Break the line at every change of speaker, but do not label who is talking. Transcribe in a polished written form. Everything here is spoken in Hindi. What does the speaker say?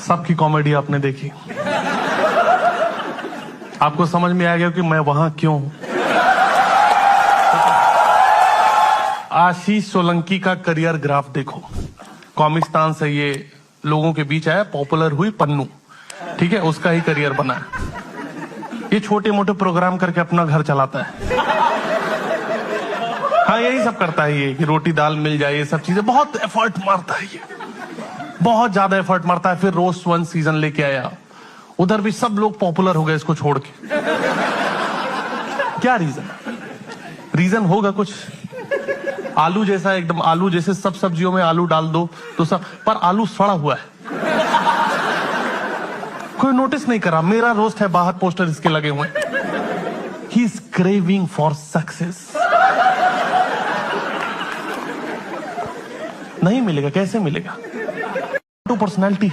सबकी कॉमेडी आपने देखी, आपको समझ में आ गया कि मैं वहां क्यों हूं। आशीष सोलंकी का करियर ग्राफ देखो, कॉमिस्तान से ये लोगों के बीच आया, पॉपुलर हुई पन्नू, ठीक है, उसका ही करियर बना है। ये छोटे मोटे प्रोग्राम करके अपना घर चलाता है। हाँ, यही सब करता है ये, कि रोटी दाल मिल जाए, ये सब चीजें। बहुत एफर्ट मारता है ये, बहुत ज्यादा एफर्ट मारता है। फिर रोस्ट 1 सीजन लेके आया, उधर भी सब लोग पॉपुलर हो गए इसको छोड़ के। क्या रीजन होगा कुछ। आलू जैसा, एकदम आलू जैसे, सब सब्जियों में आलू डाल दो तो सब, पर आलू सड़ा हुआ है, कोई नोटिस नहीं करा। मेरा रोस्ट है, बाहर पोस्टर इसके लगे हुए। He is craving for success. नहीं मिलेगा, कैसे मिलेगा? पर्सनैलिटी